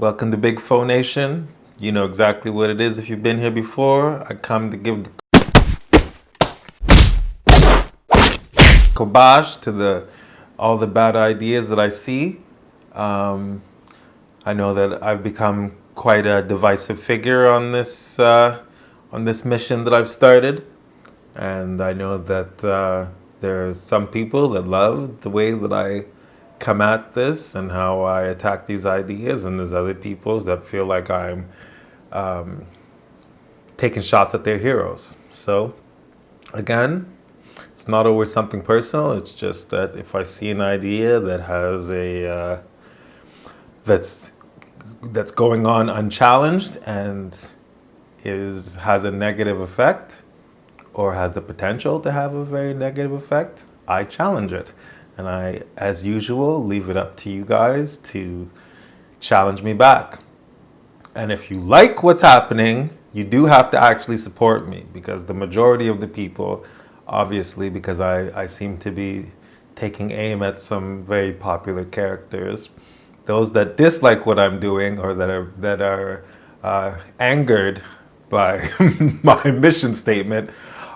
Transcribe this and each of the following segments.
Welcome to Big Fo Nation. You know exactly what it is if you've been here before. I come to give the kibosh to all the bad ideas that I see. I know that I've become quite a divisive figure on this mission that I've started, and I know that there are some people that love the way that I come at this and how I attack these ideas, and there's other people that feel like I'm taking shots at their heroes. So, again, it's not always something personal. It's just that if I see an idea that has a that's going on unchallenged and has a negative effect, or has the potential to have a very negative effect, I challenge it. And I, as usual, leave it up to you guys to challenge me back. And if you like what's happening, you do have to actually support me, because the majority of the people, obviously, because I seem to be taking aim at some very popular characters, those that dislike what I'm doing or that are angered by my mission statement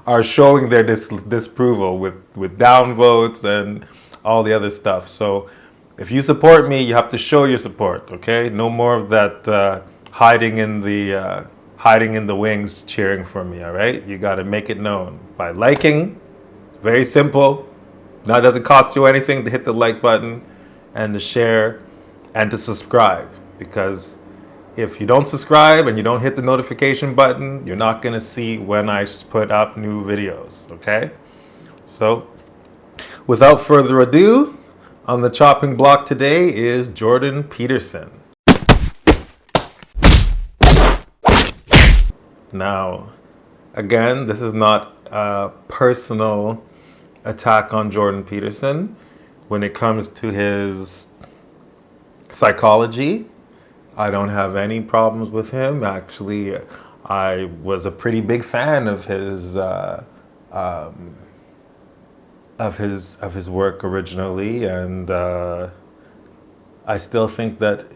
are showing their disapproval with downvotes and all the other stuff. So if you support me, you have to show your support, okay? No more of that hiding in the wings cheering for me, all right? You got to make it known by liking. Very simple. Now it doesn't cost you anything to hit the like button and to share and to subscribe, because if you don't subscribe and you don't hit the notification button, you're not going to see when I put up new videos, okay? So, without further ado, on the chopping block today is Jordan Peterson. Now, again, this is not a personal attack on Jordan Peterson. When it comes to his psychology, I don't have any problems with him. Actually, I was a pretty big fan of his work originally, and I still think that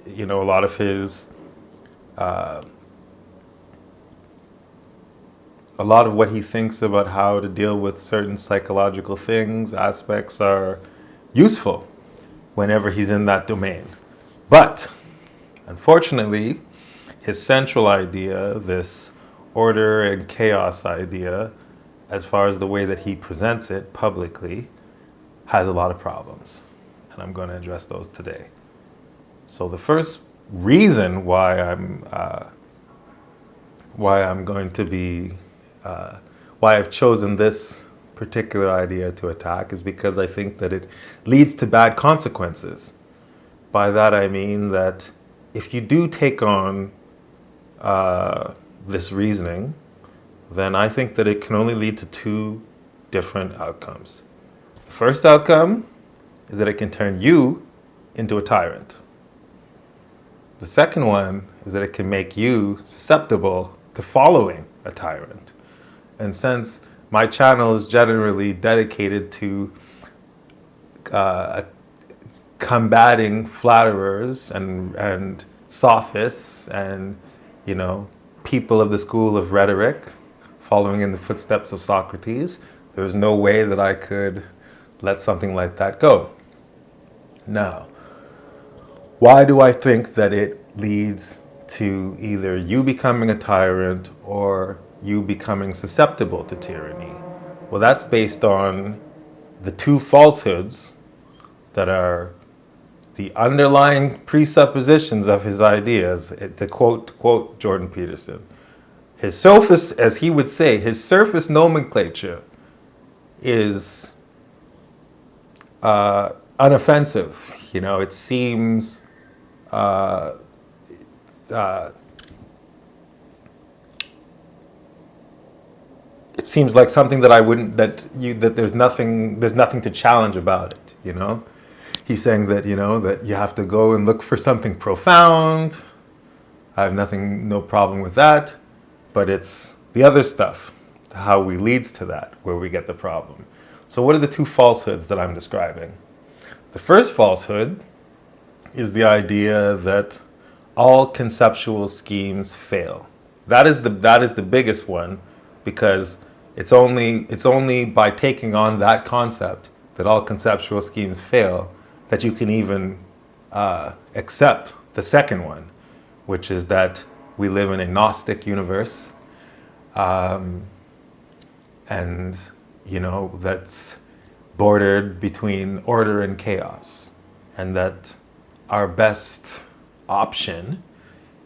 a lot of what he thinks about how to deal with certain psychological aspects are useful whenever he's in that domain. But unfortunately, his central idea, this order and chaos idea, as far as the way that he presents it publicly, has a lot of problems. And I'm going to address those today. So the first reason why I've chosen this particular idea to attack is because I think that it leads to bad consequences. By that I mean that if you do take on this reasoning, then I think that it can only lead to two different outcomes. The first outcome is that it can turn you into a tyrant. The second one is that it can make you susceptible to following a tyrant. And since my channel is generally dedicated to combating flatterers and sophists and people of the school of rhetoric, following in the footsteps of Socrates, there was no way that I could let something like that go. Now, why do I think that it leads to either you becoming a tyrant or you becoming susceptible to tyranny? Well, that's based on the two falsehoods that are the underlying presuppositions of his ideas. To quote Jordan Peterson, his sophist, as he would say, his surface nomenclature is unoffensive. It seems it seems like something that there's nothing to challenge about it. He's saying that that you have to go and look for something profound. I have no problem with that, but it's the other stuff, how we leads to that, where we get the problem. So what are the two falsehoods that I'm describing? The first falsehood is the idea that all conceptual schemes fail. That is the biggest one, because it's only by taking on that concept that all conceptual schemes fail that you can even accept the second one, which is that we live in a Gnostic universe, and that's bordered between order and chaos, and that our best option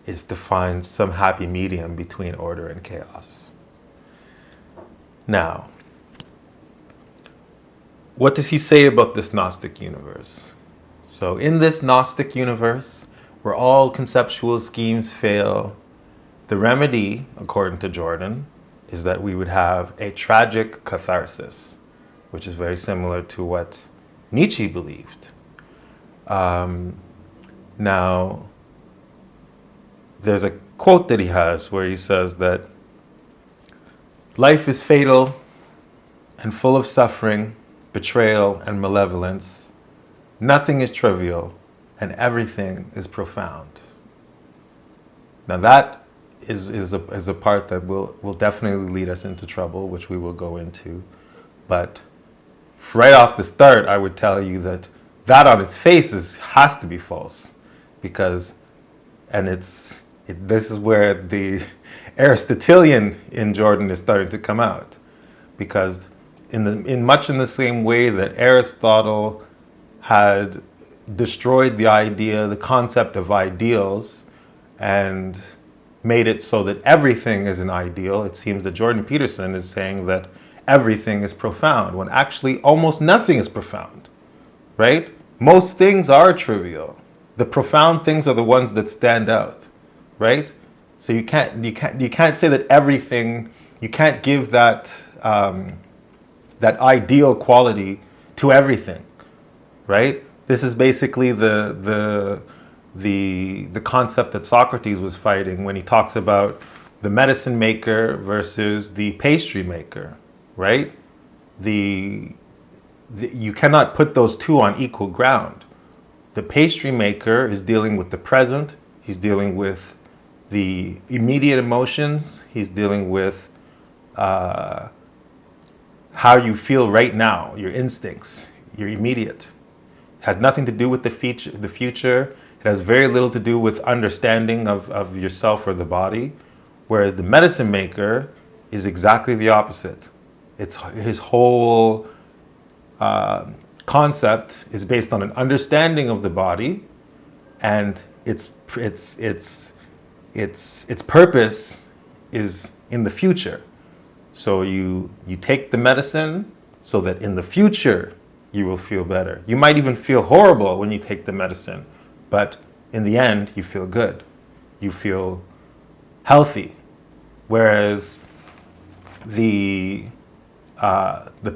is to find some happy medium between order and chaos. Now, what does he say about this Gnostic universe? So in this Gnostic universe, where all conceptual schemes fail, the remedy, according to Jordan, is that we would have a tragic catharsis, which is very similar to what Nietzsche believed. Now, there's a quote that he has where he says that life is fatal and full of suffering, betrayal, and malevolence. Nothing is trivial, and everything is profound. Now that is a part that will definitely lead us into trouble, which we will go into. But right off the start, I would tell you that on its face has to be false, because, and this is where the Aristotelian in Jordan is starting to come out, because in much in the same way that Aristotle had destroyed the concept of ideals, and made it so that everything is an ideal, it seems that Jordan Peterson is saying that everything is profound, when actually almost nothing is profound, right? Most things are trivial. The profound things are the ones that stand out, right? So you can't say that everything, you can't give that that ideal quality to everything, right? This is basically the concept that Socrates was fighting when he talks about the medicine maker versus the pastry maker, right? You cannot put those two on equal ground. The pastry maker is dealing with the present. He's dealing with the immediate emotions. He's dealing with how you feel right now, your instincts, your immediate. It has nothing to do with the future. It has very little to do with understanding of yourself or the body. Whereas the medicine maker is exactly the opposite. It's his whole concept is based on an understanding of the body, and its purpose is in the future. So you take the medicine so that in the future you will feel better. You might even feel horrible when you take the medicine, but in the end you feel good. You feel healthy. Whereas the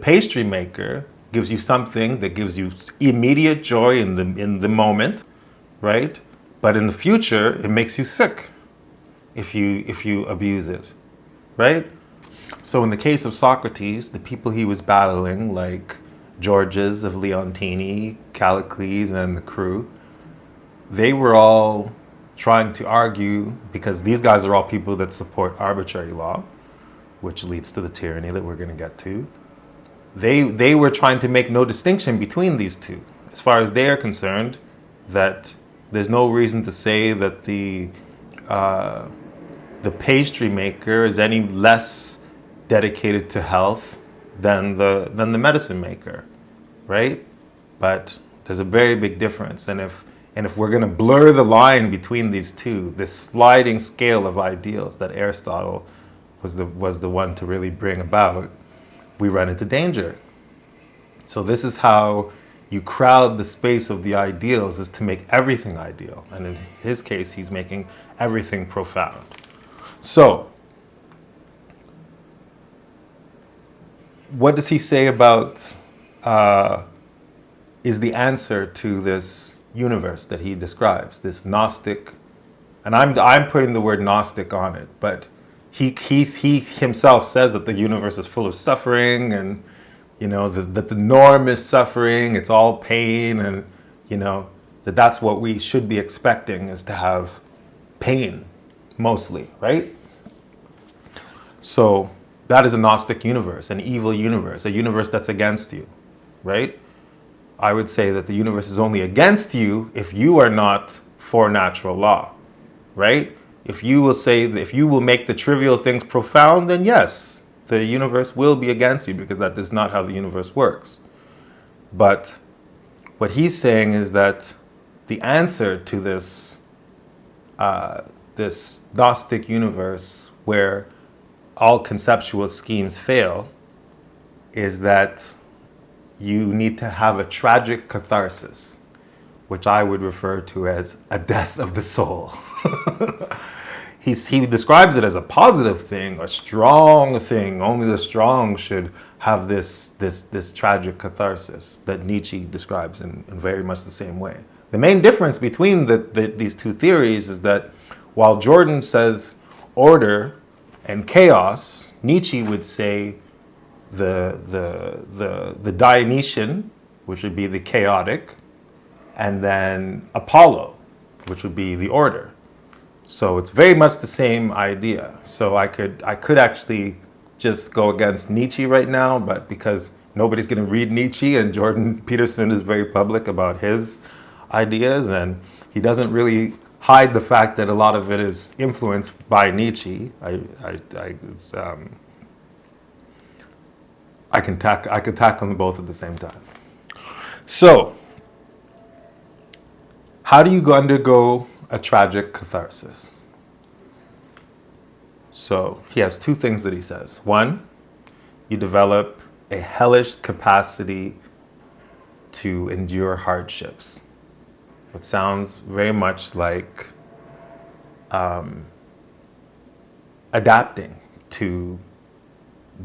pastry maker gives you something that gives you immediate joy in the moment, right? But in the future, it makes you sick if you abuse it, right? So in the case of Socrates, the people he was battling, like Georges of Leontini, Callicles, and the crew, they were all trying to argue, because these guys are all people that support arbitrary law, which leads to the tyranny that we're going to get to. They were trying to make no distinction between these two. As far as they are concerned, that there's no reason to say that the pastry maker is any less dedicated to health than the medicine maker, right? But there's a very big difference, and if we're going to blur the line between these two, this sliding scale of ideals that Aristotle was the one to really bring about, we run into danger. So this is how you crowd the space of the ideals, is to make everything ideal. And in his case, he's making everything profound. So, what does he say about is the answer to this universe that he describes, this Gnostic, and I'm putting the word Gnostic on it, but he himself says that the universe is full of suffering, and that the norm is suffering, it's all pain, and that's what we should be expecting, is to have pain, mostly, right? So that is a Gnostic universe, an evil universe, a universe that's against you, right? I would say that the universe is only against you if you are not for natural law, right? If you will say, if you will make the trivial things profound, then yes, the universe will be against you, because that is not how the universe works. But what he's saying is that the answer to this this Gnostic universe where all conceptual schemes fail is that you need to have a tragic catharsis, which I would refer to as a death of the soul. He describes it as a positive thing, a strong thing. Only the strong should have this tragic catharsis that Nietzsche describes in very much the same way. The main difference between these two theories is that while Jordan says order and chaos, Nietzsche would say the Dionysian, which would be the chaotic, and then Apollo, which would be the order. So it's very much the same idea. So I could actually just go against Nietzsche right now, but because nobody's going to read Nietzsche, and Jordan Peterson is very public about his ideas, and he doesn't really hide the fact that a lot of it is influenced by Nietzsche. I could tackle them both at the same time. So, how do you undergo a tragic catharsis? So, he has two things that he says. One, you develop a hellish capacity to endure hardships. It sounds very much like adapting to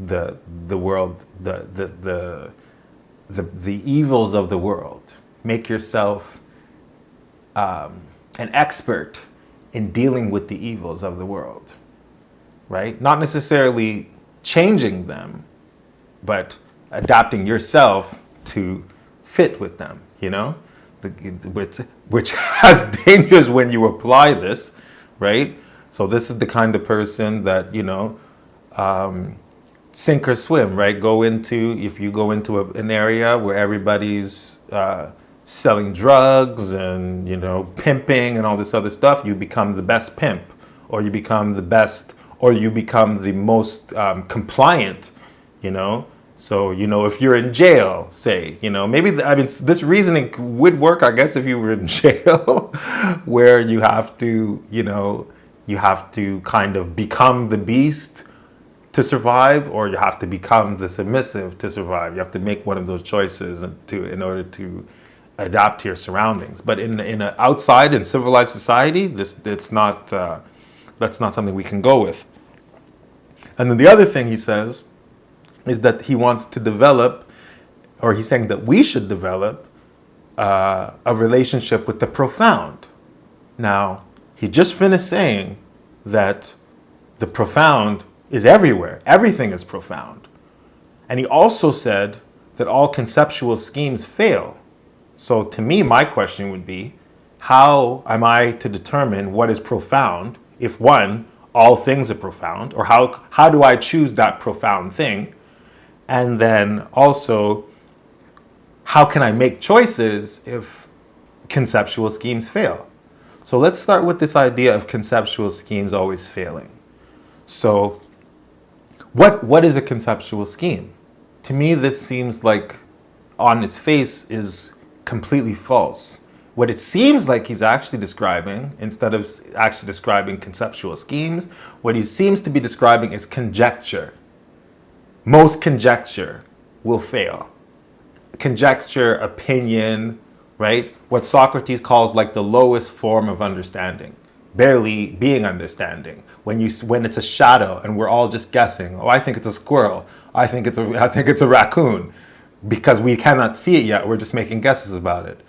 the world, the evils of the world. Make yourself an expert in dealing with the evils of the world, right? Not necessarily changing them, but adapting yourself to fit with them, you know? Which has dangers when you apply this, right? So this is the kind of person that, you know, sink or swim, right? If you go into an area where everybody's selling drugs and, you know, pimping and all this other stuff, you become the best pimp, or you become the best, or you become the most compliant, you know? So, you know, if you're in jail, say, you know, maybe, this reasoning would work, I guess, if you were in jail, where you have to, you know, you have to kind of become the beast to survive, or you have to become the submissive to survive. You have to make one of those choices in order to adapt to your surroundings. But in an outside and civilized society, that's not something we can go with. And then the other thing he says is that he wants to develop, or he's saying that we should develop a relationship with the profound. Now, he just finished saying that the profound is everywhere. Everything is profound. And he also said that all conceptual schemes fail. So to me, my question would be, how am I to determine what is profound if, one, all things are profound, or how do I choose that profound thing? And then also, how can I make choices if conceptual schemes fail? So let's start with this idea of conceptual schemes always failing. So what is a conceptual scheme? To me, this seems like on its face is completely false. What it seems like he's actually describing, instead of actually describing conceptual schemes, what he seems to be describing is conjecture. Most conjecture will fail. Conjecture, opinion, right? What Socrates calls like the lowest form of understanding, barely being understanding. When it's a shadow and we're all just guessing. Oh, I think it's a squirrel. I think it's a raccoon, because we cannot see it yet. We're just making guesses about it.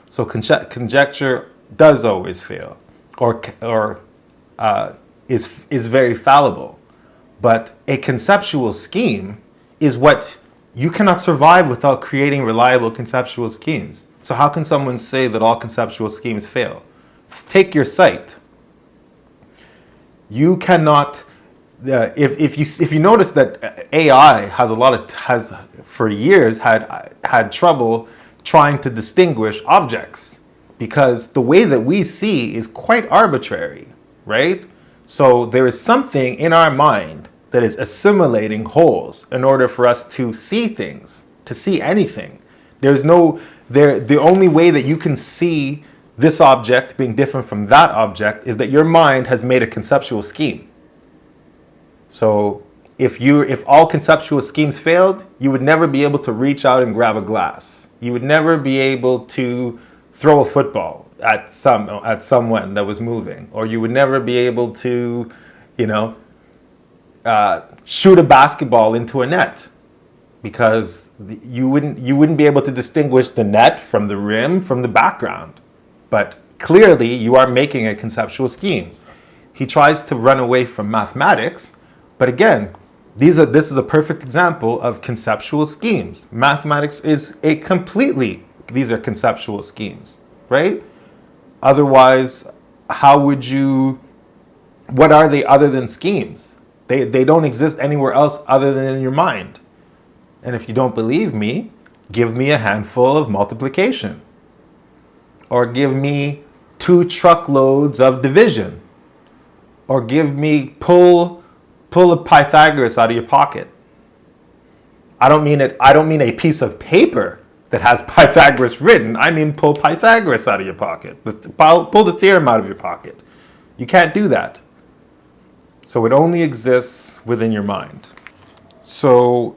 So conjecture does always fail, or is very fallible. But a conceptual scheme is what you cannot survive without creating reliable conceptual schemes. So how can someone say that all conceptual schemes fail? Take your sight. You cannot. If you notice that AI has for years had trouble trying to distinguish objects, because the way that we see is quite arbitrary, right? So there is something in our mind that is assimilating wholes in order for us to see things, to see anything. The only way that you can see this object being different from that object is that your mind has made a conceptual scheme. So if all conceptual schemes failed, you would never be able to reach out and grab a glass. You would never be able to throw a football at someone that was moving, or you would never be able to, shoot a basketball into a net, because you wouldn't be able to distinguish the net from the rim from the background. But clearly, you are making a conceptual scheme. He tries to run away from mathematics, but again, this is a perfect example of conceptual schemes. Mathematics is these are conceptual schemes, right? Otherwise, what are they other than schemes? They don't exist anywhere else other than in your mind. And if you don't believe me, give me a handful of multiplication. Or give me 2 truckloads of division. Or pull a Pythagoras out of your pocket. I don't mean a piece of paper that has Pythagoras written. I mean pull Pythagoras out of your pocket. Pull the theorem out of your pocket. You can't do that. So it only exists within your mind. So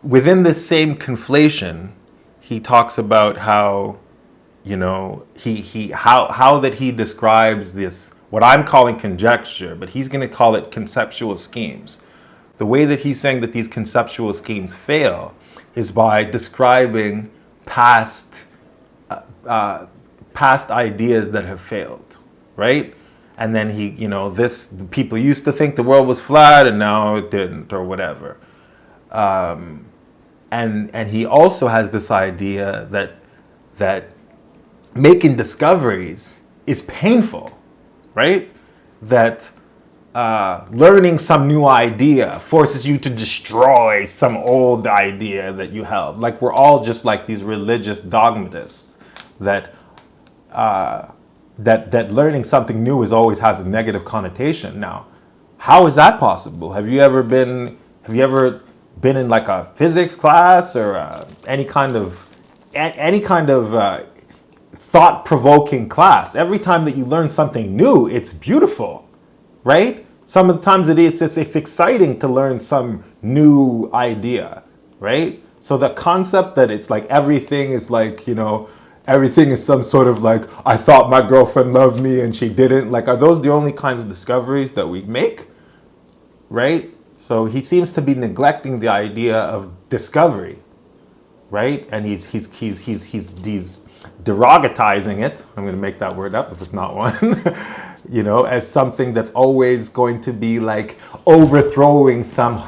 within this same conflation, he talks about how, how that he describes this, what I'm calling conjecture, but he's going to call it conceptual schemes. The way that he's saying that these conceptual schemes fail is by describing past ideas that have failed, right? And then people used to think the world was flat and now it didn't, or whatever. And he also has this idea that making discoveries is painful, right? That learning some new idea forces you to destroy some old idea that you held. Like we're all just like these religious dogmatists that learning something new always has a negative connotation. Now, how is that possible? Have you ever been in like a physics class or any kind of thought-provoking class? Every time that you learn something new, it's beautiful, right? Some of the times it's exciting to learn some new idea, right? So the concept that it's like everything is like, everything is some sort of like, I thought my girlfriend loved me and she didn't. Like, are those the only kinds of discoveries that we make, right? So he seems to be neglecting the idea of discovery, right? And he's derogatizing it. I'm going to make that word up if it's not one. As something that's always going to be like overthrowing some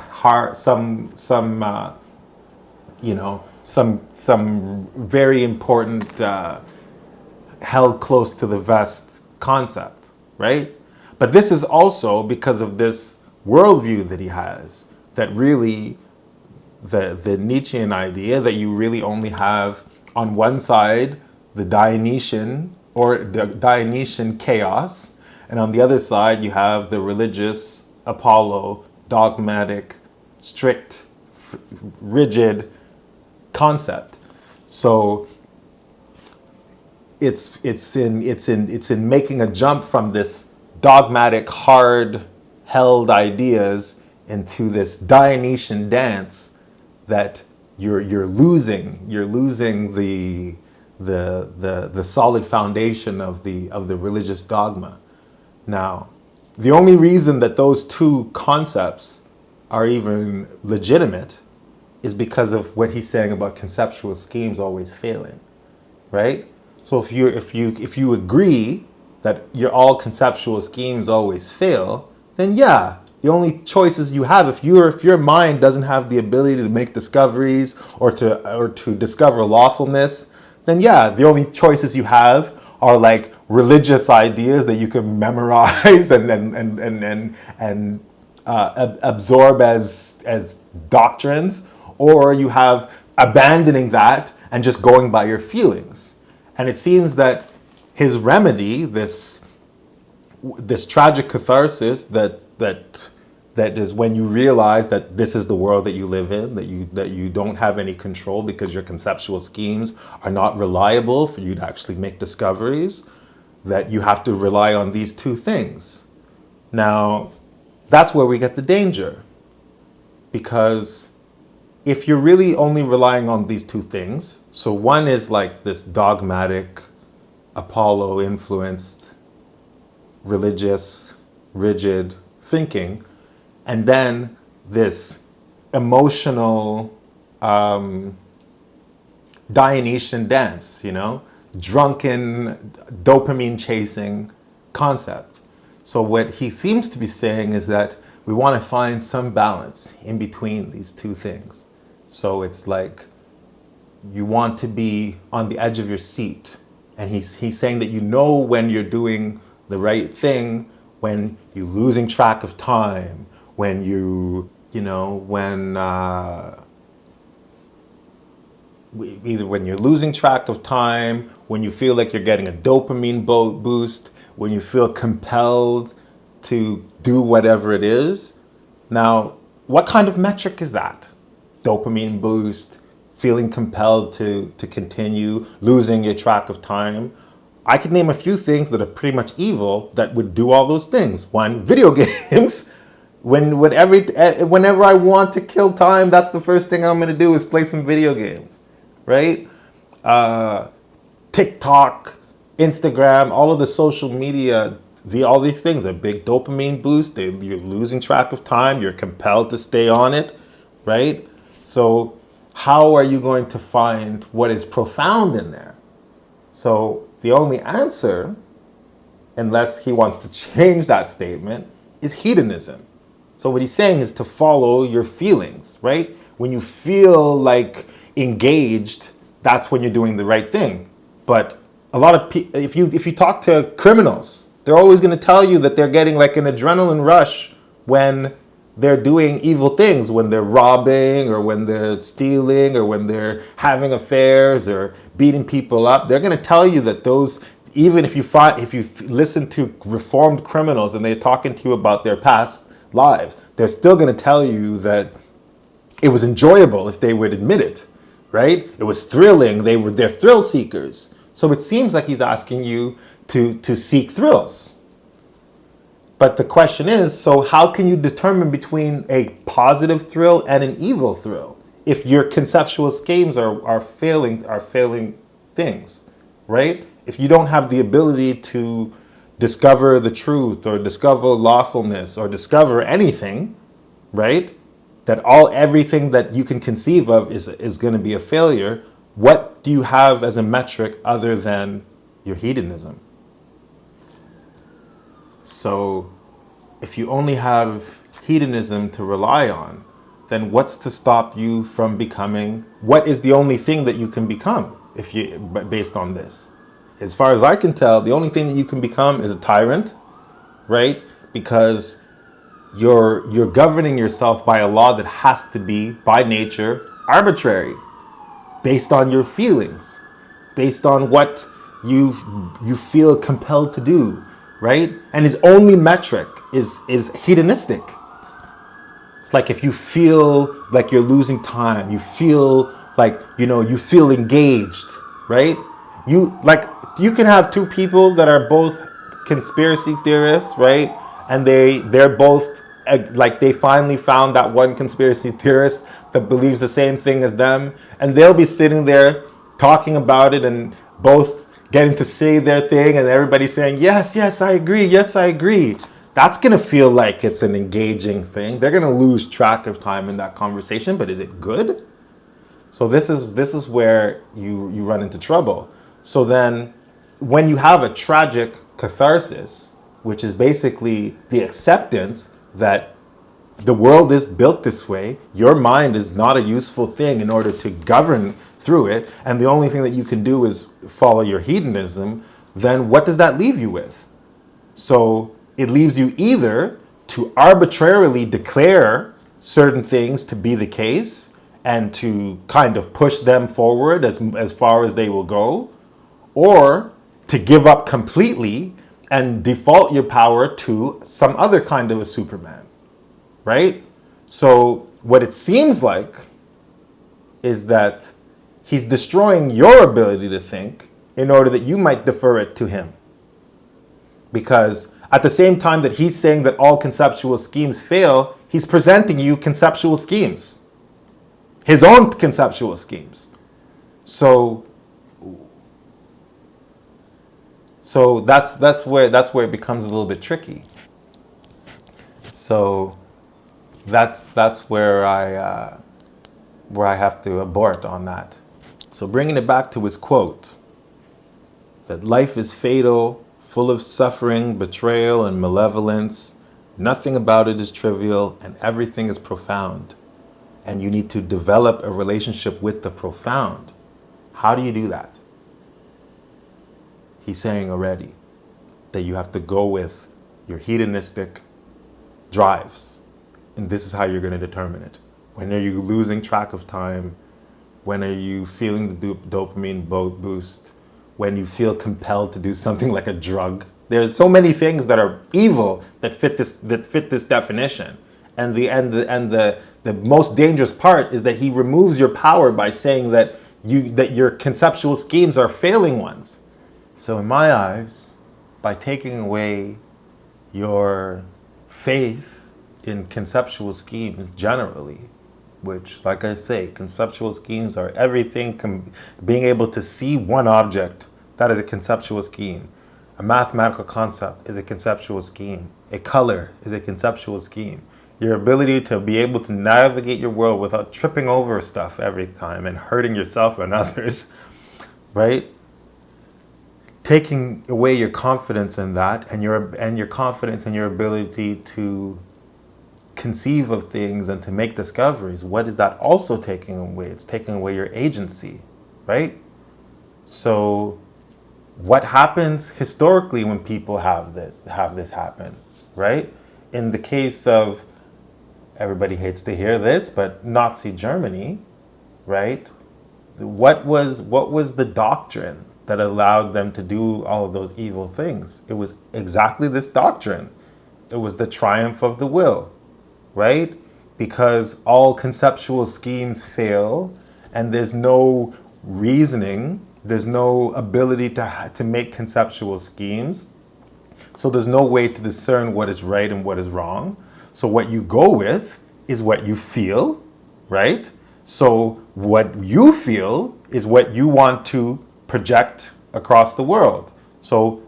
very important held close to the vest concept, right? But this is also because of this worldview that he has, that really the Nietzschean idea that you really only have on one side the Dionysian chaos, and on the other side you have the religious Apollo, dogmatic, strict, rigid concept. So it's in making a jump from this dogmatic, hard held ideas into this Dionysian dance that you're losing the solid foundation of the religious dogma. Now, the only reason that those two concepts are even legitimate is because of what he's saying about conceptual schemes always failing, right? So if you agree that all conceptual schemes always fail, then yeah, the only choices you have, if your mind doesn't have the ability to make discoveries or to discover lawfulness, then yeah, the only choices you have are like religious ideas that you can memorize and absorb as doctrines, or you have abandoning that and just going by your feelings. And it seems that his remedy, this tragic catharsis that is when you realize that this is the world that you live in, that you don't have any control because your conceptual schemes are not reliable for you to actually make discoveries, that you have to rely on these two things. Now, that's where we get the danger. Because if you're really only relying on these two things, so one is like this dogmatic, Apollo-influenced, religious, rigid thinking, and then this emotional Dionysian dance, drunken, dopamine-chasing concept. So what he seems to be saying is that we want to find some balance in between these two things. So it's like you want to be on the edge of your seat. And he's saying that when you're doing the right thing, when you're losing track of time, when either when you're losing track of time, when you feel like you're getting a dopamine boost, when you feel compelled to do whatever it is. Now, what kind of metric is that? Dopamine boost, feeling compelled to continue, losing your track of time. I could name a few things that are pretty much evil that would do all those things. One, video games. Whenever I want to kill time, that's the first thing I'm going to do is play some video games, right? TikTok, Instagram, all of the social media, all these things are big dopamine boost. You're losing track of time. You're compelled to stay on it, right? So how are you going to find what is profound in there? So the only answer, unless he wants to change that statement, is hedonism. So what he's saying is to follow your feelings, right? When you feel like engaged, that's when you're doing the right thing. But a lot of people, if you talk to criminals, they're always going to tell you that they're getting like an adrenaline rush when they're doing evil things, when they're robbing or when they're stealing or when they're having affairs or beating people up. They're going to tell you that those, even if you listen to reformed criminals and they're talking to you about their past lives, they're still going to tell you that it was enjoyable if they would admit it, right? It was thrilling. They're thrill seekers. So it seems like he's asking you to seek thrills. But the question is, so how can you determine between a positive thrill and an evil thrill if your conceptual schemes are failing things, right? If you don't have the ability to discover the truth or discover lawfulness or discover anything, right? That everything that you can conceive of is going to be a failure. What do you have as a metric other than your hedonism? So if you only have hedonism to rely on, then what's to stop you from becoming, what is the only thing that you can become based on this? As far as I can tell, the only thing that you can become is a tyrant, right? Because you're governing yourself by a law that has to be, by nature, arbitrary, based on your feelings, based on what you feel compelled to do, right? And his only metric is hedonistic. It's like if you feel like you're losing time, you feel like, you feel engaged, right? You can have two people that are both conspiracy theorists, right? And they're both like they finally found that one conspiracy theorist that believes the same thing as them, and they'll be sitting there talking about it and both getting to say their thing and everybody saying, yes, I agree, yes, I agree. That's going to feel like it's an engaging thing. They're going to lose track of time in that conversation, but is it good? So this is where you run into trouble. So then when you have a tragic catharsis, which is basically the acceptance that the world is built this way, your mind is not a useful thing in order to govern through it, and the only thing that you can do is follow your hedonism, then what does that leave you with? So it leaves you either to arbitrarily declare certain things to be the case and to kind of push them forward as far as they will go, or to give up completely and default your power to some other kind of a Superman, right? So what it seems like is that he's destroying your ability to think in order that you might defer it to him. Because at the same time that he's saying that all conceptual schemes fail, he's presenting you conceptual schemes, his own conceptual schemes. So that's where it becomes a little bit tricky. So that's where I have to abort on that. So bringing it back to his quote, that life is fatal, full of suffering, betrayal, and malevolence. Nothing about it is trivial, and everything is profound. And you need to develop a relationship with the profound. How do you do that? He's saying already that you have to go with your hedonistic drives. And this is how you're going to determine it. When are you losing track of time? When are you feeling the dopamine boost? When you feel compelled to do something like a drug? There's so many things that are evil that fit this definition. And the most dangerous part is that he removes your power by saying that your conceptual schemes are failing ones. So in my eyes, by taking away your faith in conceptual schemes generally, which, like I say, conceptual schemes are everything. Being able to see one object, that is a conceptual scheme. A mathematical concept is a conceptual scheme. A color is a conceptual scheme. Your ability to be able to navigate your world without tripping over stuff every time and hurting yourself and others, right? Taking away your confidence in that and your confidence in your ability to conceive of things and to make discoveries, what is that also taking away? It's taking away your agency, right? So what happens historically when people have this happen, right? In the case of, everybody hates to hear this, but Nazi Germany, right? What was the doctrine that allowed them to do all of those evil things? It was exactly this doctrine. It was the triumph of the will, right? Because all conceptual schemes fail and there's no reasoning, there's no ability to make conceptual schemes. So there's no way to discern what is right and what is wrong. So what you go with is what you feel, right? So what you feel is what you want to project across the world. So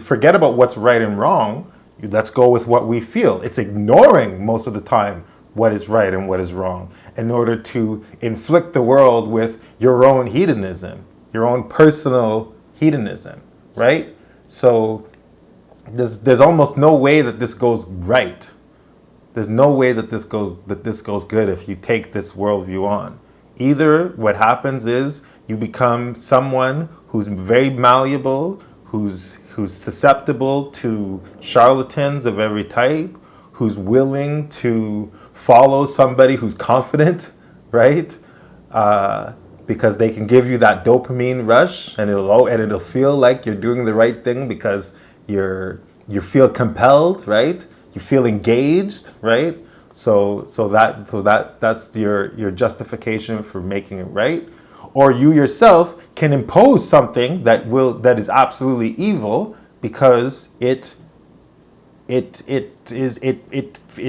forget about what's right and wrong. Let's go with what we feel. It's ignoring most of the time what is right and what is wrong in order to inflict the world with your own hedonism, your own personal hedonism, right? So there's almost no way that this goes right. There's no way that this goes good if you take this worldview on. Either what happens is you become someone who's very malleable, who's susceptible to charlatans of every type, who's willing to follow somebody who's confident, right? Because they can give you that dopamine rush, and it'll feel like you're doing the right thing because you feel compelled, right? You feel engaged, right? So that's your justification for making it right. Or you yourself can impose something that is absolutely evil because it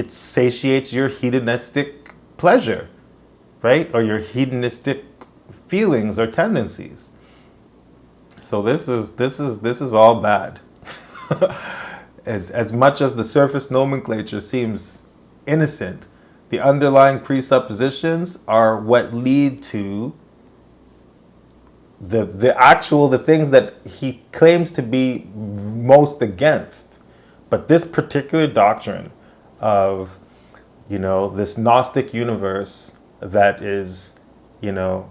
satiates your hedonistic pleasure, right? Or your hedonistic feelings or tendencies. So this is all bad. As much as the surface nomenclature seems innocent, the underlying presuppositions are what lead to the things that he claims to be most against. But this particular doctrine of, this Gnostic universe that is, that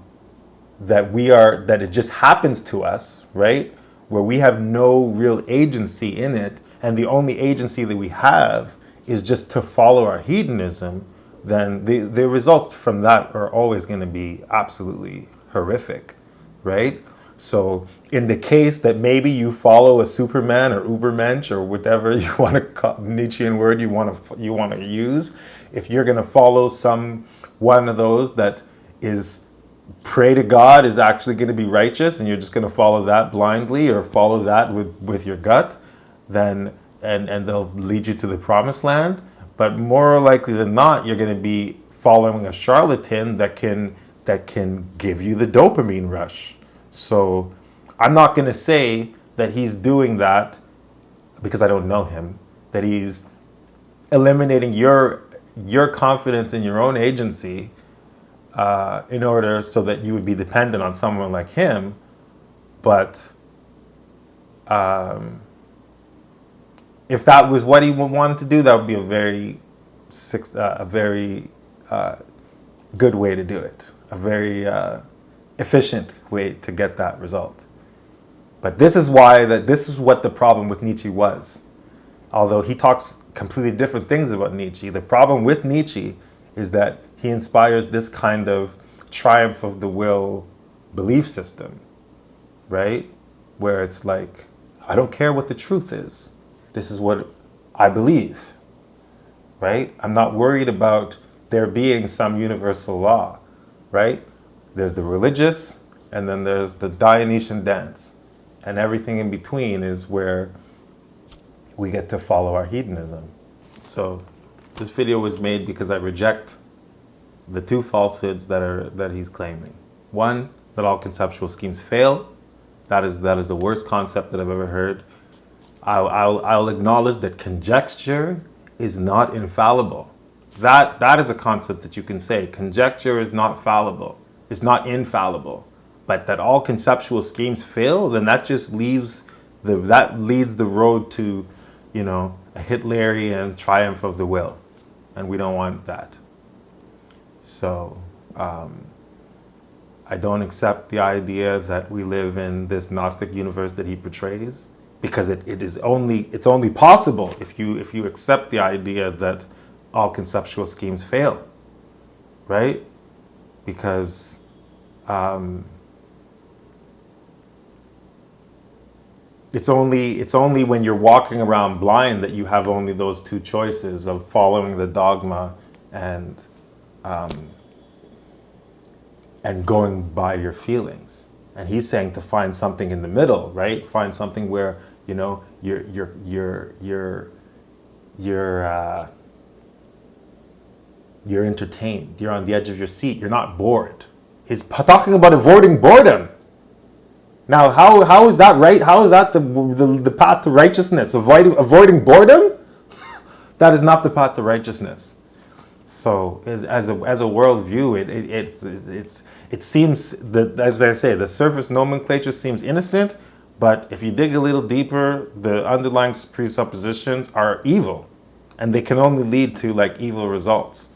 it just happens to us, right? where we have no real agency in it, and the only agency that we have is just to follow our hedonism, then the results from that are always going to be absolutely horrific, right? So in the case that maybe you follow a Superman or Ubermensch or whatever you want to call, Nietzschean word you want to use, if you're going to follow some one of those that is pray to God is actually going to be righteous, and you're just going to follow that blindly or follow that with your gut, then and they'll lead you to the promised land. But more likely than not, you're going to be following a charlatan that can give you the dopamine rush. So I'm not going to say that he's doing that because I don't know him, that he's eliminating your confidence in your own agency in order so that you would be dependent on someone like him. But if that was what he wanted to do, that would be a very good way to do it, a very efficient way to get that result. But this is what the problem with Nietzsche was. Although he talks completely different things about Nietzsche, the problem with Nietzsche is that he inspires this kind of triumph of the will belief system, right? Where it's like, I don't care what the truth is. This is what I believe, right? I'm not worried about there being some universal law, right? There's the religious, and then there's the Dionysian dance. And everything in between is where we get to follow our hedonism. So this video was made because I reject the two falsehoods that he's claiming. One, that all conceptual schemes fail. That is the worst concept that I've ever heard. I'll acknowledge that conjecture is not infallible. That is a concept that you can say. Conjecture is not fallible. It's not infallible. But that all conceptual schemes fail, then that just leads the road to, a Hitlerian triumph of the will. And we don't want that. So I don't accept the idea that we live in this Gnostic universe that he portrays, because it's only possible if you accept the idea that all conceptual schemes fail, right? Because it's only when you're walking around blind that you have only those two choices of following the dogma and going by your feelings. And he's saying to find something in the middle, right? Find something where you're entertained. You're on the edge of your seat. You're not bored. He's talking about avoiding boredom. Now, how is that right? How is that the path to righteousness? Avoiding boredom? That is not the path to righteousness. So, as a worldview, it seems that, as I say, the surface nomenclature seems innocent, but if you dig a little deeper, the underlying presuppositions are evil, and they can only lead to evil results.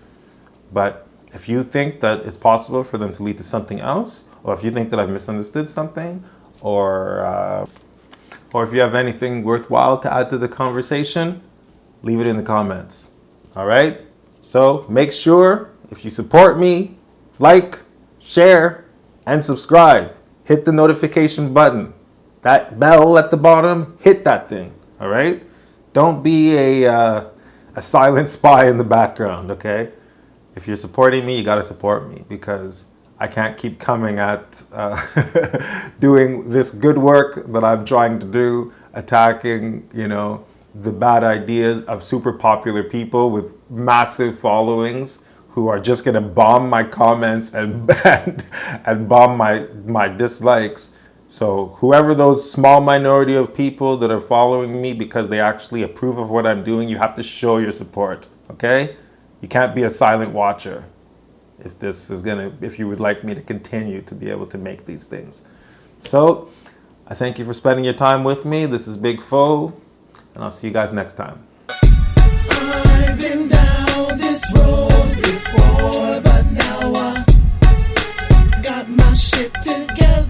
But if you think that it's possible for them to lead to something else, or if you think that I've misunderstood something, or if you have anything worthwhile to add to the conversation, leave it in the comments. All right? So make sure, if you support me, like, share, and subscribe. Hit the notification button. That bell at the bottom, hit that thing. All right? Don't be a silent spy in the background, okay? If you're supporting me, you got to support me, because I can't keep coming at doing this good work that I'm trying to do, attacking, the bad ideas of super popular people with massive followings who are just going to bomb my comments and bomb my dislikes. So whoever those small minority of people that are following me because they actually approve of what I'm doing, you have to show your support, okay? You can't be a silent watcher if you would like me to continue to be able to make these things. So I thank you for spending your time with me. This is Big Foe, and I'll see you guys next time. I've been down this road before, but now I got my shit together.